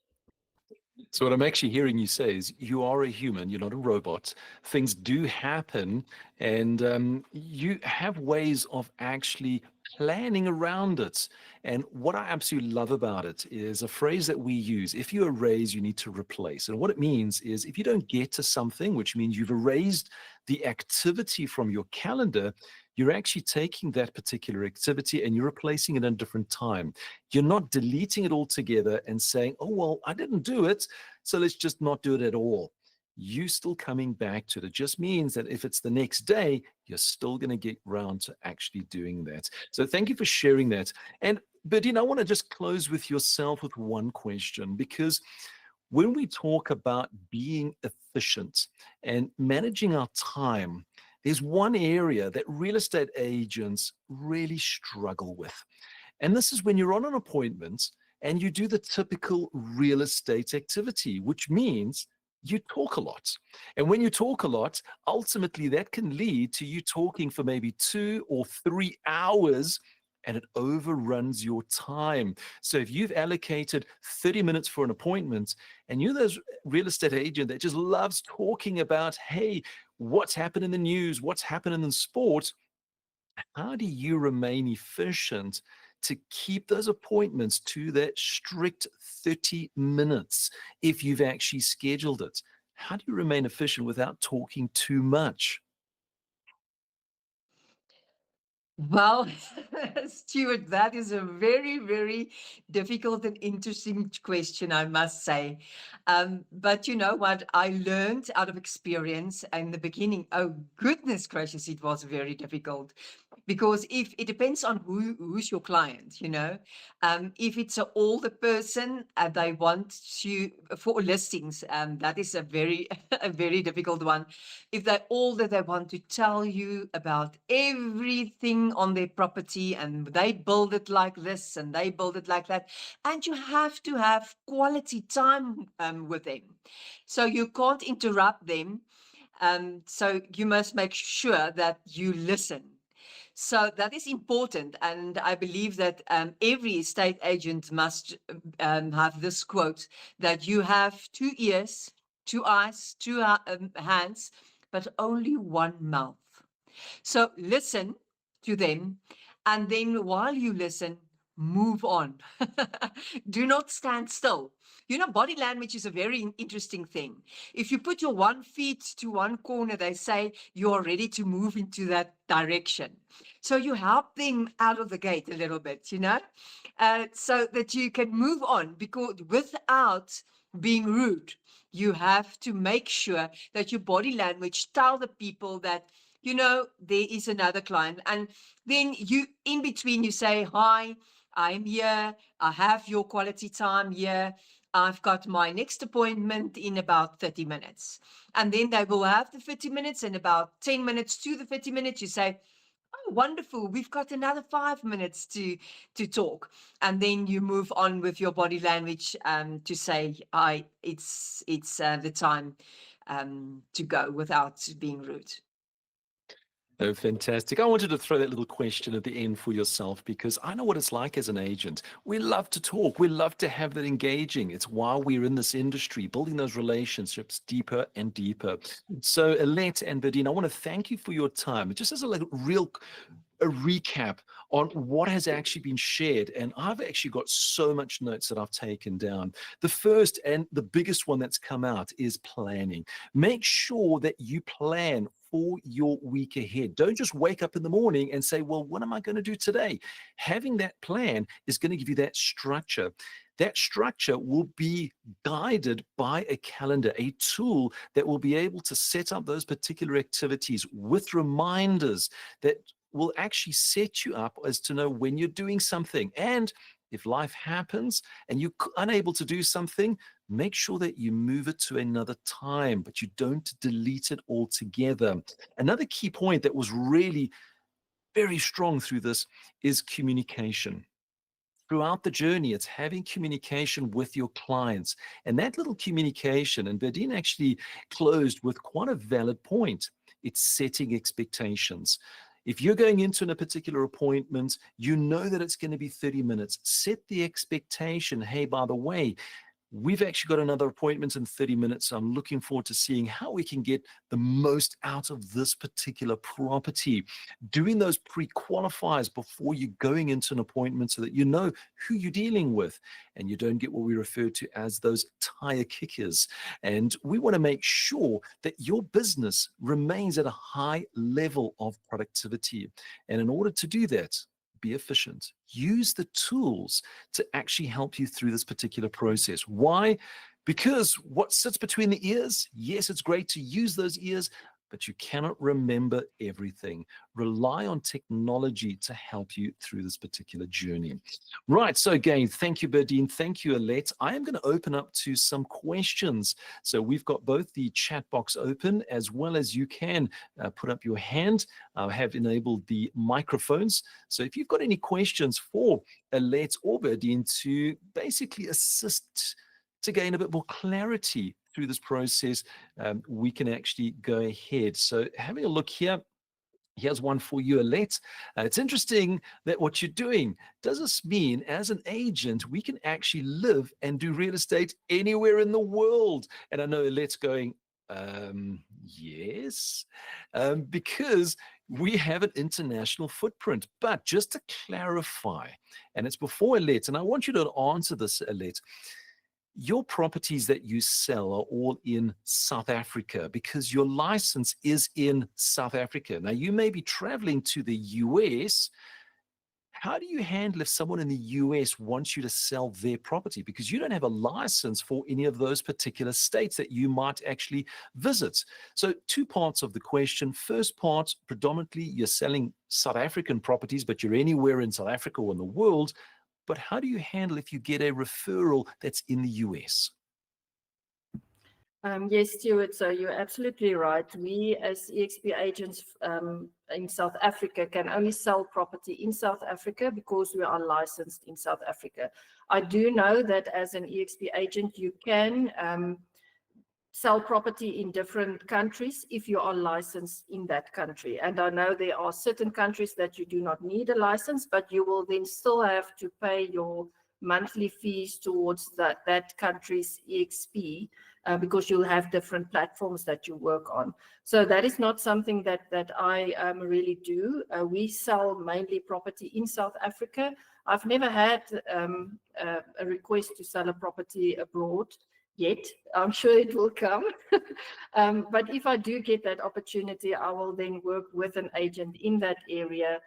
So what I'm actually hearing you say is you are a human, you're not a robot. Things do happen, and you have ways of actually planning around it. And what I absolutely love about it is a phrase that we use: if you erase, you need to replace. And what it means is if you don't get to something, which means you've erased the activity from your calendar, you're actually taking that particular activity and you're replacing it in a different time. You're not deleting it altogether and saying, oh, well, I didn't do it, so let's just not do it at all. You still coming back to it. It just means that if it's the next day, you're still going to get around to actually doing that. So thank you for sharing that. And Berdine, I want to just close with yourself with one question, because when we talk about being efficient and managing our time, there's one area that real estate agents really struggle with. And this is when you're on an appointment and you do the typical real estate activity, which means you talk a lot. And when you talk a lot, ultimately that can lead to you talking for maybe 2 or 3 hours, and it overruns your time. So if you've allocated 30 minutes for an appointment and you're those real estate agent that just loves talking about, hey, what's happened in the news, what's happening in sport, how do you remain efficient to keep those appointments to that strict 30 minutes if you've actually scheduled it? How do you remain efficient without talking too much? Well, Stuart, that is a very, very difficult and interesting question, I must say. But you know what? I learned out of experience in the beginning. Oh, goodness gracious, it was very difficult because if it depends on who's your client, you know. If it's an older person and they want to for listings, that is a very a very difficult one. If they're older, they want to tell you about everything on their property and they build it like this and they build it like that. And you have to have quality time with them. So you can't interrupt them. So you must make sure that you listen. So that is important. And I believe that every estate agent must have this quote that you have 2 ears, 2 eyes, 2 hands, but only 1 mouth. So listen to them. And then while you listen, move on. Do not stand still. You know, body language is a very interesting thing. If you put your 1 feet to 1 corner, they say you are ready to move into that direction. So you help them out of the gate a little bit, you know, so that you can move on, because without being rude, you have to make sure that your body language tell the people that, you know, there is another client. And then you, in between, you say, hi, I'm here. I have your quality time here. I've got my next appointment in about 30 minutes. And then they will have the 30 minutes, and about 10 minutes to the 30 minutes, you say, oh, wonderful. We've got another 5 minutes to talk. And then you move on with your body language to say, it's the time to go without being rude. Oh, fantastic. I wanted to throw that little question at the end for yourself because I know what it's like as an agent. We love to talk. We love to have that engaging. It's why we're in this industry, building those relationships deeper and deeper. So, Alet and Berdine, I want to thank you for your time. Just as a recap on what has actually been shared. And I've actually got so much notes that I've taken down. The first and the biggest one that's come out is planning. Make sure that you plan for your week ahead. Don't just wake up in the morning and say, well, what am I going to do today? Having that plan is going to give you that structure. That structure will be guided by a calendar, a tool that will be able to set up those particular activities with reminders that will actually set you up as to know when you're doing something. And if life happens and you're unable to do something, make sure that you move it to another time, but you don't delete it altogether. Another key point that was really very strong through this is communication. Throughout the journey, it's having communication with your clients. And that little communication, and Berdine actually closed with quite a valid point, it's setting expectations. If you're going into a particular appointment, you know that it's going to be 30 minutes. Set the expectation. Hey, by the way, we've actually got another appointment in 30 minutes. So I'm looking forward to seeing how we can get the most out of this particular property. Doing those pre-qualifiers before you're going into an appointment so that you know who you're dealing with and you don't get what we refer to as those tire kickers. And we want to make sure that your business remains at a high level of productivity. And in order to do that, be efficient. Use the tools to actually help you through this particular process. Why? Because what sits between the ears, yes, it's great to use those ears, but you cannot remember everything. Rely on technology to help you through this particular journey. Right, so again, thank you, Berdine. Thank you, Alet. I am going to open up to some questions. So we've got both the chat box open as well as you can put up your hand. I have enabled the microphones. So if you've got any questions for Alet or Berdine to basically assist to gain a bit more clarity through this process, we can actually go ahead. So having a look here, here's one for you, Alet. It's interesting that what you're doing. Does this mean as an agent, we can actually live and do real estate anywhere in the world? And I know Alet's going, yes, because we have an international footprint. But just to clarify, and it's before Alet, and I want you to answer this, Alet. Your properties that you sell are all in South Africa because your license is in South Africa. Now, you may be traveling to the US. How do you handle if someone in the US wants you to sell their property? Because you don't have a license for any of those particular states that you might actually visit. So, two parts of the question. First part, predominantly you're selling South African properties, but you're anywhere in South Africa or in the world. But how do you handle if you get a referral that's in the US? Yes, Stuart, so you're absolutely right. We as eXp agents in South Africa can only sell property in South Africa because we are licensed in South Africa. I do know that as an eXp agent, you can sell property in different countries if you are licensed in that country. And I know there are certain countries that you do not need a license, but you will then still have to pay your monthly fees towards that country's eXp because you'll have different platforms that you work on. So that is not something that I really do. We sell mainly property in South Africa. I've never had a request to sell a property abroad yet. I'm sure it will come. But if I do get that opportunity, I will then work with an agent in that area.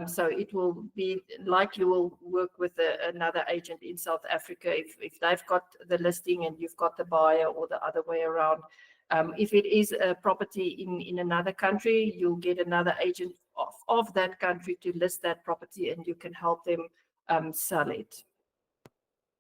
So it will be like you will work with another agent in South Africa if they've got the listing and you've got the buyer, or the other way around. If it is a property in another country, you'll get another agent of that country to list that property, and you can help them sell it.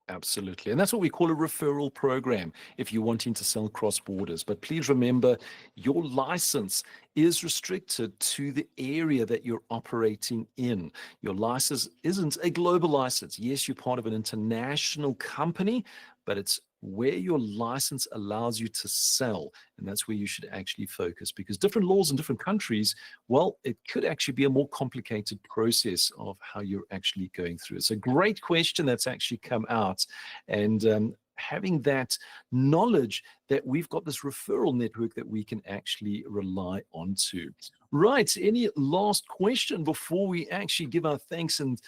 Absolutely. And that's what we call a referral program if you're wanting to sell cross borders. But please remember, your license is restricted to the area that you're operating in. Your license isn't a global license. Yes, you're part of an international company, but it's where your license allows you to sell. And that's where you should actually focus, because different laws in different countries, well, it could actually be a more complicated process of how you're actually going through it. It's a great question that's actually come out. And having that knowledge that we've got this referral network that we can actually rely on to. Right. Any last question before we actually give our thanks and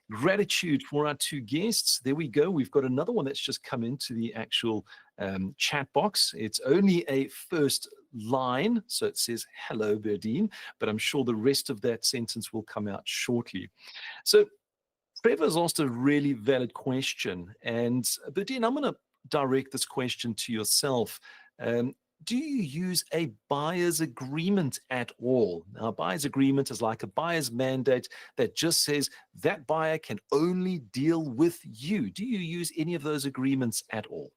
gratitude for our two guests? There we go. We've got another one that's just come into the actual chat box. It's only a first line, so it says, hello, Berdine, but I'm sure the rest of that sentence will come out shortly. So Trevor's asked a really valid question. And Berdine, I'm going to direct this question to yourself. Do you use a buyer's agreement at all? Now, a buyer's agreement is like a buyer's mandate that just says that buyer can only deal with you. Do you use any of those agreements at all?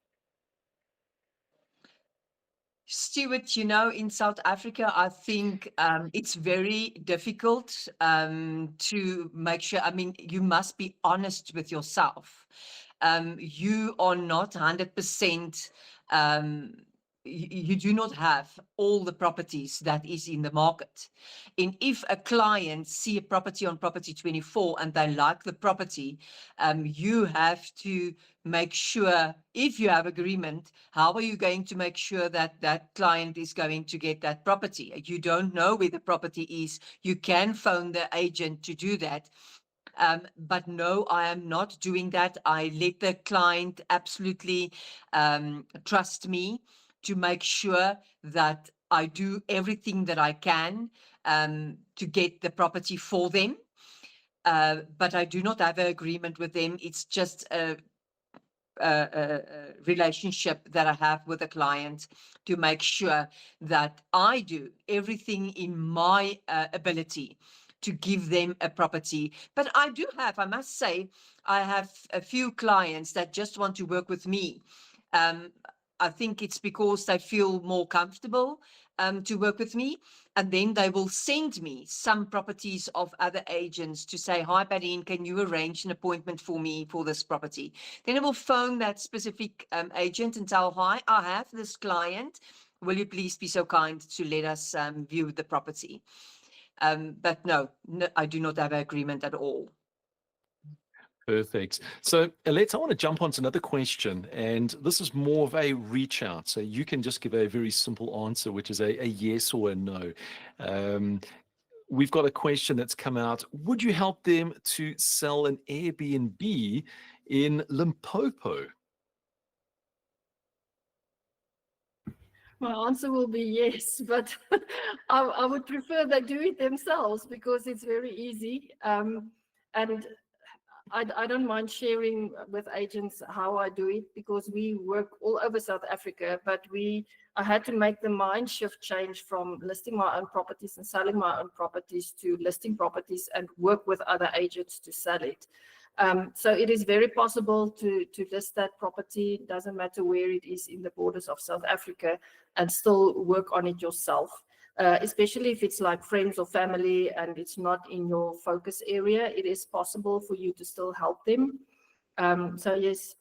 Stuart, you know, in South Africa, I think it's very difficult to make sure. I mean, you must be honest with yourself. You are not 100%. You do not have all the properties that is in the market. And if a client see a property on Property 24 and they like the property, you have to make sure, if you have agreement, how are you going to make sure that that client is going to get that property? You don't know where the property is. You can phone the agent to do that. But no, I am not doing that. I let the client absolutely trust me to make sure that I do everything that I can to get the property for them. But I do not have an agreement with them. It's just a relationship that I have with a client to make sure that I do everything in my ability to give them a property. But I do have, I must say, I have a few clients that just want to work with me. I think it's because they feel more comfortable to work with me. And then they will send me some properties of other agents to say, hi, Berdine, can you arrange an appointment for me for this property? Then I will phone that specific agent and tell, hi, I have this client. Will you please be so kind to let us view the property? But no, I do not have an agreement at all. Perfect. So, Alet, I want to jump on to another question, and this is more of a reach out. So you can just give a very simple answer, which is a yes or a no. We've got a question that's come out. Would you help them to sell an Airbnb in Limpopo? My answer will be yes, but I would prefer they do it themselves because it's very easy. And I don't mind sharing with agents how I do it because we work all over South Africa, but I had to make the mind shift change from listing my own properties and selling my own properties to listing properties and work with other agents to sell it. So it is very possible to list that property, doesn't matter where it is in the borders of South Africa, and still work on it yourself. Especially if it's like friends or family and it's not in your focus area, it is possible for you to still help them. So yes.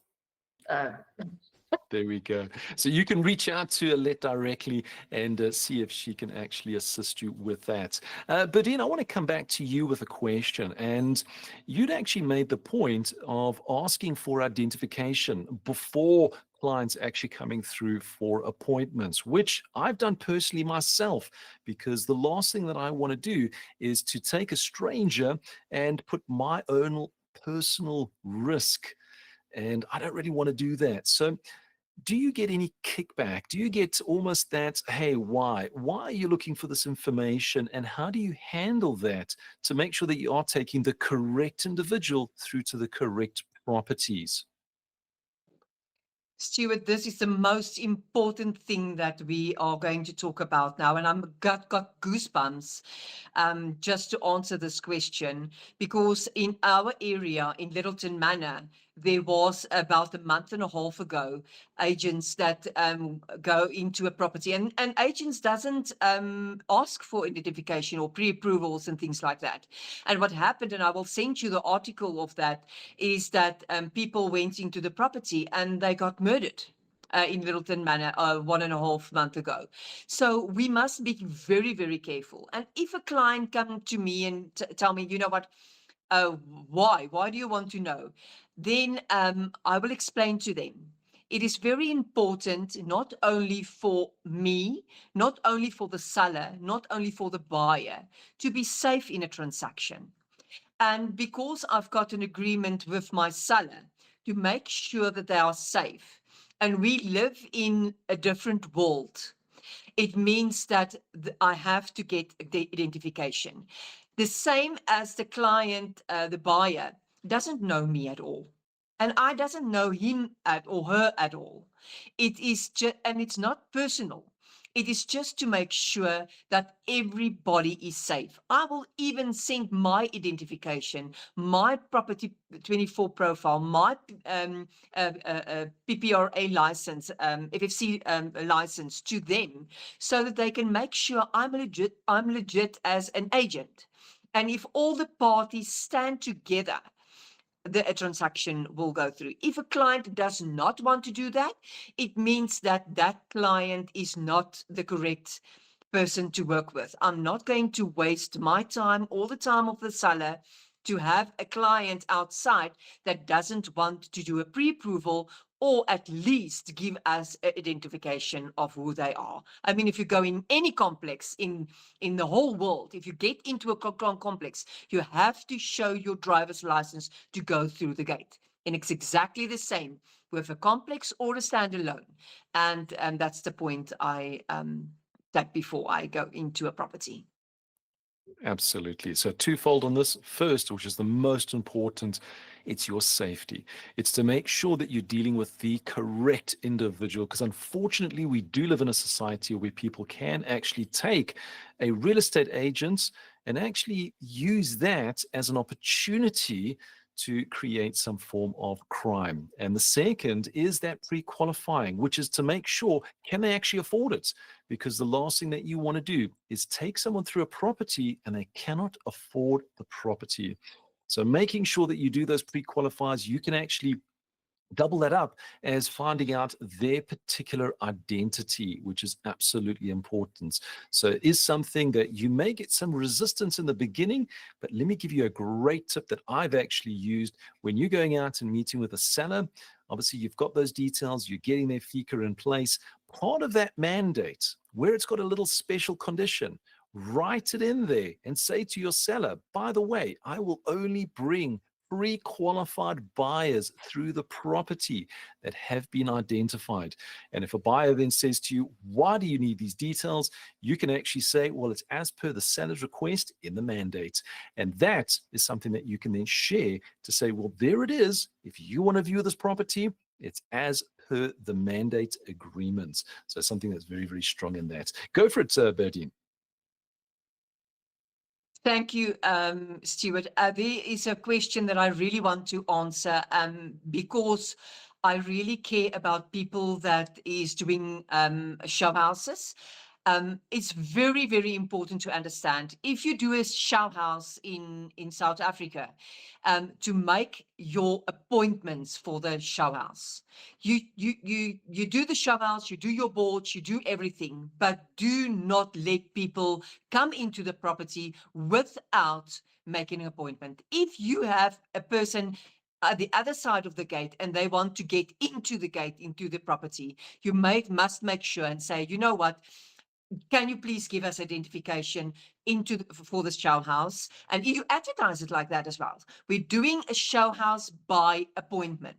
There we go. So you can reach out to Alet directly and see if she can actually assist you with that. Berdine, I want to come back to you with a question. And you'd actually made the point of asking for identification before clients actually coming through for appointments, which I've done personally myself, because the last thing that I want to do is to take a stranger and put my own personal risk. And I don't really want to do that. So do you get any kickback? Do you get almost that, hey, why? Why are you looking for this information? And how do you handle that to make sure that you are taking the correct individual through to the correct properties? Stuart, this is the most important thing that we are going to talk about now. And I've got goosebumps just to answer this question, because in our area, in Littleton Manor, there was about a month and a half ago, agents that go into a property and agents doesn't ask for identification or pre-approvals and things like that. And what happened, and I will send you the article of that, is that people went into the property and they got murdered in Littleton Manor 1.5 months ago. So we must be very, very careful. And if a client come to me and tell me, you know what, why do you want to know? Then I will explain to them. It is very important, not only for me, not only for the seller, not only for the buyer, to be safe in a transaction. And because I've got an agreement with my seller to make sure that they are safe, and we live in a different world, it means that I have to get the identification. The same as the client, the buyer, doesn't know me at all. And I doesn't know him or her at all. It is just, and it's not personal. It is just to make sure that everybody is safe. I will even send my identification, my Property 24 profile, my PPRA license, FFC license to them, so that they can make sure I'm legit as an agent. And if all the parties stand together, the transaction will go through. If a client does not want to do that, it means that that client is not the correct person to work with. I'm not going to waste my time or the time of the seller to have a client outside that doesn't want to do a pre-approval or at least give us an identification of who they are. I mean, if you go in any complex in the whole world, if you get into a complex, you have to show your driver's license to go through the gate. And it's exactly the same with a complex or a standalone. And that's the point I that before I go into a property. Absolutely. So twofold on this. First, which is the most important, it's your safety. It's to make sure that you're dealing with the correct individual, because unfortunately we do live in a society where people can actually take a real estate agent and actually use that as an opportunity to create some form of crime. And the second is that pre-qualifying, which is to make sure, can they actually afford it? Because the last thing that you want to do is take someone through a property and they cannot afford the property. So making sure that you do those pre-qualifiers, you can actually double that up as finding out their particular identity, which is absolutely important. So it is something that you may get some resistance in the beginning, but let me give you a great tip that I've actually used when you're going out and meeting with a seller. Obviously, you've got those details, you're getting their FICA in place. Part of that mandate, where it's got a little special condition, write it in there and say to your seller, by the way, I will only bring pre-qualified buyers through the property that have been identified. And if a buyer then says to you, why do you need these details? You can actually say, well, it's as per the seller's request in the mandate. And that is something that you can then share to say, well, there it is. If you want to view this property, it's as per the mandate agreements. So something that's very, very strong in that. Go for it, Berdine. Thank you, Stuart. There is a question that I really want to answer because I really care about people that is doing show houses. It's very, very important to understand if you do a show house in South Africa, to make your appointments for the show house. You do the show house, you do your boards, you do everything, but do not let people come into the property without making an appointment. If you have a person at the other side of the gate and they want to get into the gate, into the property, you must make sure and say, you know what, can you please give us identification for the show house? And you advertise it like that as well. We're doing a show house by appointment.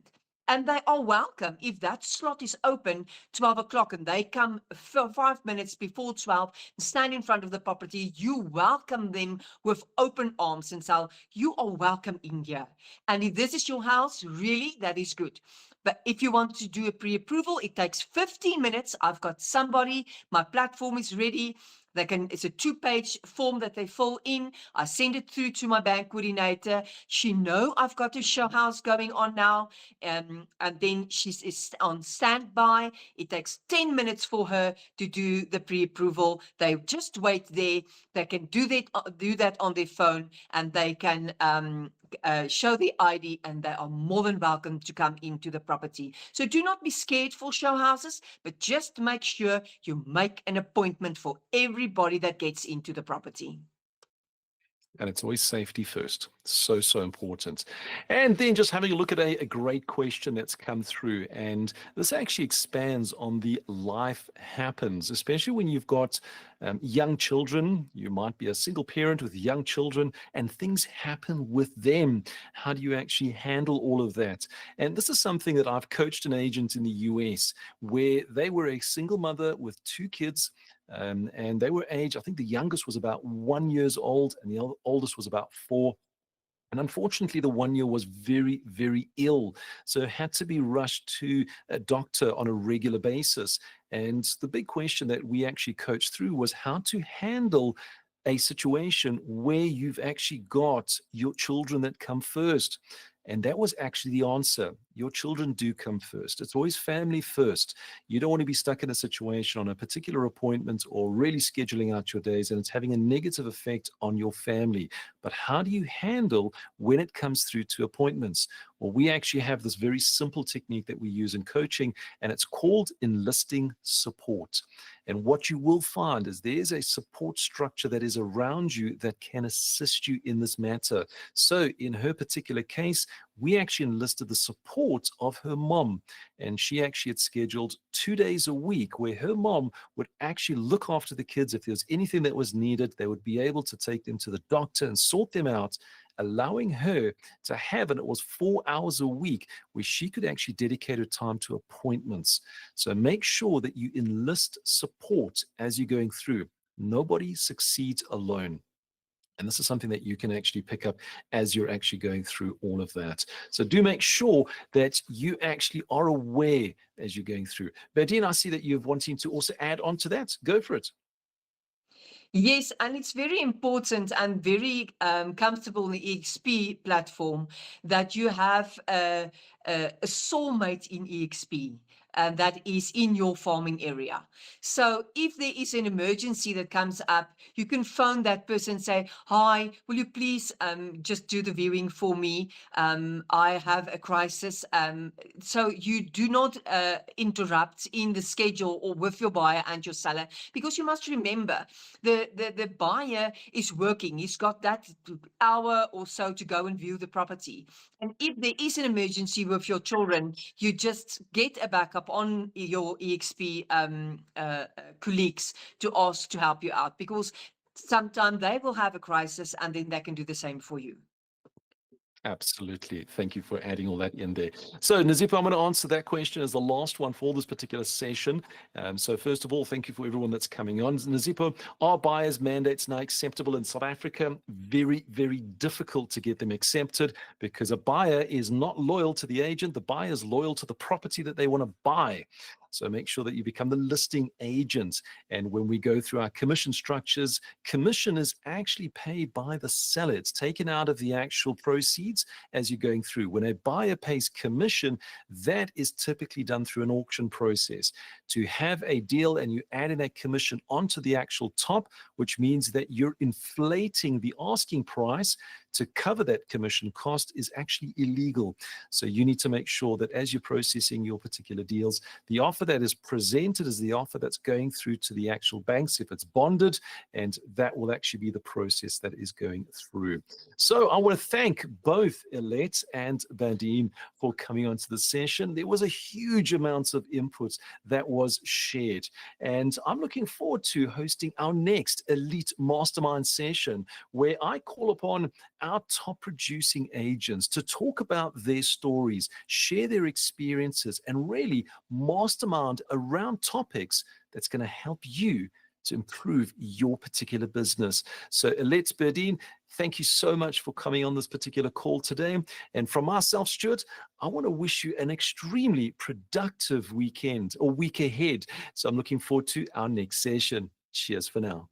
And they are welcome. If that slot is open 12 o'clock and they come 5 minutes before 12 and stand in front of the property, you welcome them with open arms and say, you are welcome in here. And if this is your house, really, that is good. But if you want to do a pre-approval, it takes 15 minutes. I've got somebody, my platform is ready. It's a 2-page form that they fill in. I send it through to my bank coordinator. She knows I've got a show house going on now. And then she's on standby. It takes 10 minutes for her to do the pre-approval. They just wait there. They can do that on their phone, and they can show the ID, and they are more than welcome to come into the property. So do not be scared for show houses, but just make sure you make an appointment for everybody that gets into the property. And it's always safety first. So, so important. And then just having a look at a great question that's come through. And this actually expands on the life happens, especially when you've got young children. You might be a single parent with young children and things happen with them. How do you actually handle all of that? And this is something that I've coached an agent in the US where they were a single mother with 2 kids. And they were aged, I think the youngest was about 1 year old and the oldest was about 4. And unfortunately, the 1-year was very, very ill. So had to be rushed to a doctor on a regular basis. And the big question that we actually coached through was how to handle a situation where you've actually got your children that come first. And that was actually the answer. Your children do come first. It's always family first. You don't want to be stuck in a situation on a particular appointment or really scheduling out your days and it's having a negative effect on your family. But how do you handle when it comes through to appointments? Well, we actually have this very simple technique that we use in coaching, and it's called enlisting support. And what you will find is there's a support structure that is around you that can assist you in this matter. So in her particular case, we actually enlisted the support of her mom, and she actually had scheduled 2 days a week where her mom would actually look after the kids. If there was anything that was needed, they would be able to take them to the doctor and sort them out, allowing her to have, and it was 4 hours a week where she could actually dedicate her time to appointments. So make sure that you enlist support as you're going through. Nobody succeeds alone. And this is something that you can actually pick up as you're actually going through all of that. So do make sure that you actually are aware as you're going through. Berdine, I see that you're wanting to also add on to that. Go for it. Yes, and it's very important and very comfortable in the eXp platform that you have a soulmate in eXp. That is in your farming area. So if there is an emergency that comes up, you can phone that person and say, hi, will you please just do the viewing for me? I have a crisis. So you do not interrupt in the schedule or with your buyer and your seller, because you must remember, the buyer is working. He's got that hour or so to go and view the property. And if there is an emergency with your children, you just get a backup on your eXp colleagues to ask to help you out, because sometimes they will have a crisis and then they can do the same for you. Absolutely. Thank you for adding all that in there. So, Nazipa, I'm going to answer that question as the last one for this particular session. So, first of all, thank you for everyone that's coming on. Nazipa, are buyers' mandates now acceptable in South Africa? Very, very difficult to get them accepted, because a buyer is not loyal to the agent. The buyer is loyal to the property that they want to buy. So make sure that you become the listing agent. And when we go through our commission structures, commission is actually paid by the seller. It's taken out of the actual proceeds as you're going through. When a buyer pays commission, that is typically done through an auction process. To have a deal and you add in a commission onto the actual top, which means that you're inflating the asking price to cover that commission cost, is actually illegal. So you need to make sure that as you're processing your particular deals, the offer that is presented is the offer that's going through to the actual banks if it's bonded, and that will actually be the process that is going through. So I want to thank both Alet and Berdine for coming onto the session. There was a huge amount of input that was shared, and I'm looking forward to hosting our next Elite Mastermind session, where I call upon our top producing agents to talk about their stories, share their experiences, and really mastermind around topics that's going to help you to improve your particular business. So Alet, Berdine, thank you so much for coming on this particular call today. And from myself, Stuart, I want to wish you an extremely productive weekend or week ahead. So I'm looking forward to our next session. Cheers for now.